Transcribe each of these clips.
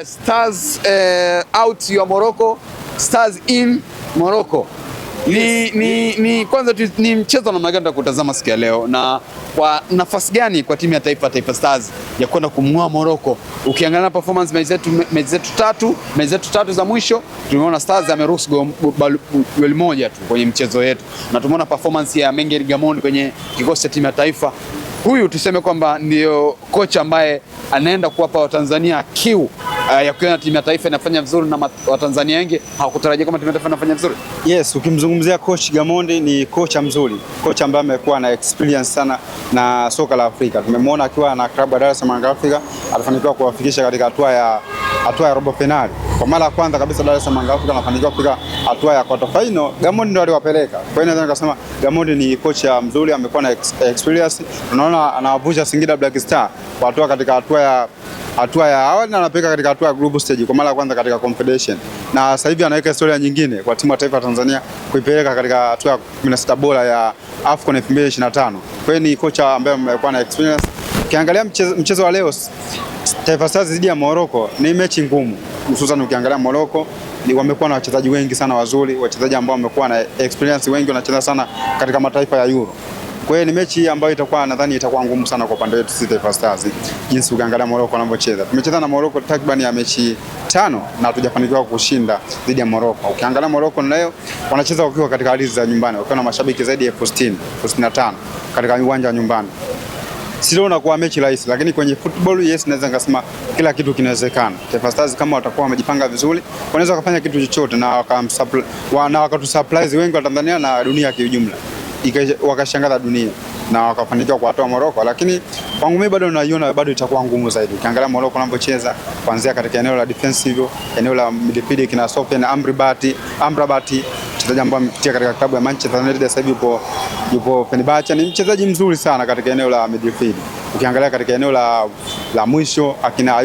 Stars out ya Morocco, Stars in Morocco. Ni kwanza ni mchezo namna gani kutazama siku ya leo, na kwa nafasi gani kwa timu ya Taifa Stars ya kwenda kumng'oa Morocco? Ukiangalia performance mechi zetu tatu za mwisho, tumeona Stars ameruhusu goli moja tu kwenye mchezo yetu, na tumeona performance ya Mengele Gamondi kwenye kikosi cha timu ya taifa. Huyu tuseme kwamba ndio kocha ambaye anaenda kuwapa Watanzania kiu ya kuona timu ya taifa inafanya vizuri, na Watanzania wengi hawakutarajia kama timu ya taifa inafanya vizuri. Yes, ukimzungumzia coach Gamondi ni kocha mzuri, kocha ambaye amekuwa na experience sana na soka la Afrika. Tumemwona akiwa na klabu ya Dar es Salaam Africa, alifanikiwa kuwafikisha katika hatua ya robo finali. Kwa mara ya kwanza kabisa Dar es Salaam Africa anafanikiwa kufika hatua ya quarter final. Gamondi ndio aliwapeleka. Kwa hiyo naweza nikasema Gamondi ni kocha mzuri, amekuwa na experience. Tunaona anawavusha Singida Black Star kwa hatua katika hatua ya awali, na anapeka katika hatua ya group stage kwa mara ya kwanza katika Confederation. Na sasa hivi anaweka historia nyingine kwa timu ya taifa ya Tanzania kuipeleka katika hatua ya 16 bora ya AFCON 2025. Kwa hiyo ni kocha ambaye amekuwa na experience. Ukiangalia mchezo wa leo Taifa Stars dhidi ya Morocco ni mechi ngumu, hususan ukiangalia Morocco wamekuwa na wachezaji wengi sana wazuri, wachezaji ambao wamekuwa na experience, wengi wanacheza sana katika mataifa ya Euro. Kwa hiyo ni mechi ambayo nadhani itakuwa ngumu sana kwa upande wetu sisi Taifa Stars, jinsi ukiangalia Morocco wanavyocheza. Tumecheza na Morocco takriban ya mechi 5 na hatujafanikiwa kushinda dhidi ya Morocco. Ukiangalia Morocco leo wanacheza wakiwa katika ardhi za nyumbani, wakiwa na mashabiki zaidi ya 65,000 katika uwanja wa nyumbani. Siona kwa mechi rahisi, lakini kwenye football yes, naweza ngasema kila kitu kinawezekana. Taifa Stars kama watakuwa wamejipanga vizuri, wanaweza kufanya kitu chochote na wakatusurprise wengi wa Tanzania na dunia kwa ujumla. Wakashangaza dunia na wakafanikiwa kuwatoa Morocco, lakini kwangu mimi bado naiona bado itakuwa ngumu zaidi. Ukiangalia Morocco wanavyocheza kuanzia katika eneo la defensive, eneo la midfield kina Sofiane Amrabat, mchezaji ambaye amepitia katika klabu ya Manchester United, sasa hivi yupo Fenerbahce, ni mchezaji mzuri sana katika eneo la midfield. Ukiangalia katika eneo la mwisho akina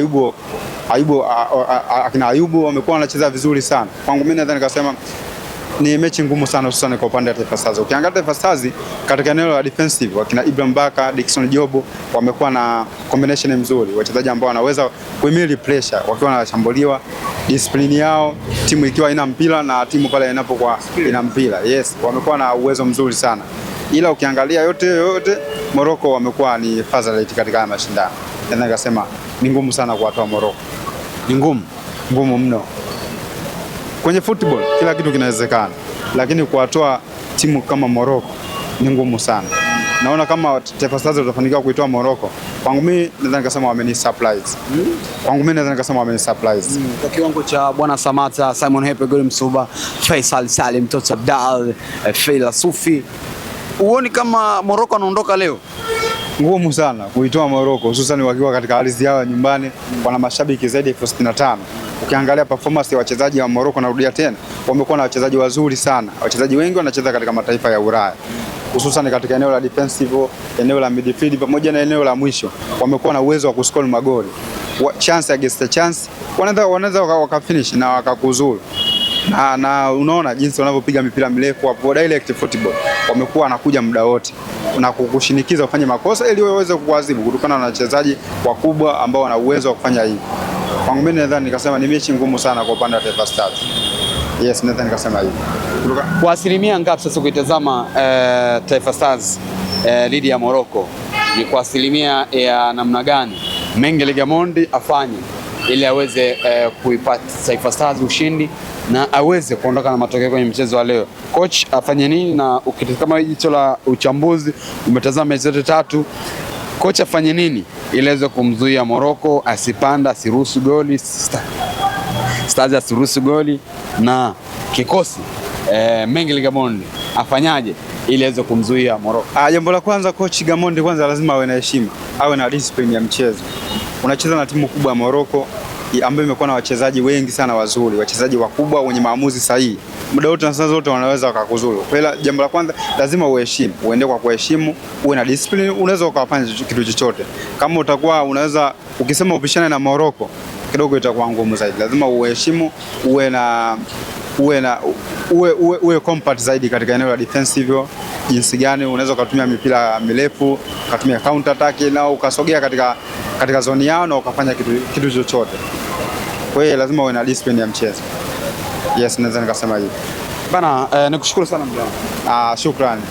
Ayubu wamekuwa wanacheza vizuri sana. Kwangu mimi nadhani nikasema ni mechi ngumu sana, hususan kwa upande wa Taifa Stars. Ukiangalia Taifa Stars katika eneo la defensive, wakina Ibrahim Baka, Dickson Jobo wamekuwa na combination nzuri, wachezaji ambao wanaweza kuhimili pressure wakiwa wanashambuliwa, discipline yao, timu ikiwa ina mpira na timu pale inapokuwa ina mpira. Yes, wamekuwa na uwezo mzuri sana. Ila ukiangalia yote Morocco wamekuwa ni favorite katika mashindano. Naweza nikasema ni ngumu sana kuwatoa Morocco. Ni ngumu mno. Kwenye football kila kitu kinawezekana, lakini kuwatoa timu kama Morocco ni ngumu sana. Naona kama Taifa Stars watafanikiwa kuitoa Morocco, kwangu mimi naweza nikasema wameni-surprise. Kwa kiwango cha Bwana Samata, Simon Hepe, Goli Msuba, Faisal Salim, Toto Abdal, Feila Sufi, uone kama Morocco anaondoka leo? Ngumu sana kuitoa Morocco, hususan wakiwa katika ardhi yao nyumbani, wana mashabiki zaidi ya 65,000. Ukiangalia performance ya wachezaji wa Morocco, narudia tena, wamekuwa na wachezaji wazuri sana. Wachezaji wengi wanacheza katika mataifa ya Ulaya, hususan katika eneo la defensive, eneo la midfield pamoja na eneo la mwisho. Wamekuwa na uwezo wa kuscore magoli. Chance against chance, wanaweza wakafinish na wakakuzuru. Na unaona jinsi wanavyopiga mipira mirefu hapo, direct football. Wamekuwa wanakuja muda wote na kukushinikiza ufanye makosa ili waweze kukuadhibu kutokana na wachezaji wakubwa ambao wana uwezo wa kufanya hivi. Kwangu mimi nadhani nikasema ni mechi ngumu sana kwa upande wa Taifa Stars. Yes, nadhani nikasema hivi. Kwa asilimia ngapi sasa ukitazama Taifa Stars dhidi ya Morocco, ni kwa asilimia ya namna gani Mengele Gamondi afanye ili aweze kuipata Taifa Stars ushindi na aweze kuondoka na matokeo kwenye mchezo wa leo? Coach afanye nini? Na ukitazama jicho la uchambuzi, umetazama mechi zote tatu, coach afanye nini ili aweze kumzuia Morocco asipanda, asiruhusu goli, Stars asiruhusu goli, na kikosi Mengele Gamondi afanyaje ili aweze kumzuia Morocco? Jambo la kwanza, coach Gamondi kwanza lazima awe na heshima, awe na discipline ya mchezo. Unacheza na timu kubwa ya Morocco ambayo imekuwa na wachezaji wengi sana wazuri, wachezaji wakubwa wenye maamuzi sahihi. Muda wote na saa zote wanaweza wakakuzuru. Kwa hiyo jambo la kwanza lazima uheshimu, uende kwa kuheshimu, uwe na discipline, unaweza ukafanya kitu chochote. Kama utakuwa unaweza ukisema upishane na Morocco kidogo itakuwa ngumu zaidi. Lazima uheshimu, uwe compact zaidi katika eneo la defensive. Jinsi gani unaweza kutumia mipira mirefu, kutumia counter attack na ukasogea katika zoni yao na ukafanya kitu chochote. Kwa hiyo lazima uwe na discipline ya mchezo. Yes, naweza nikasema hivyo. Bana, nikushukuru sana mjana. Shukrani.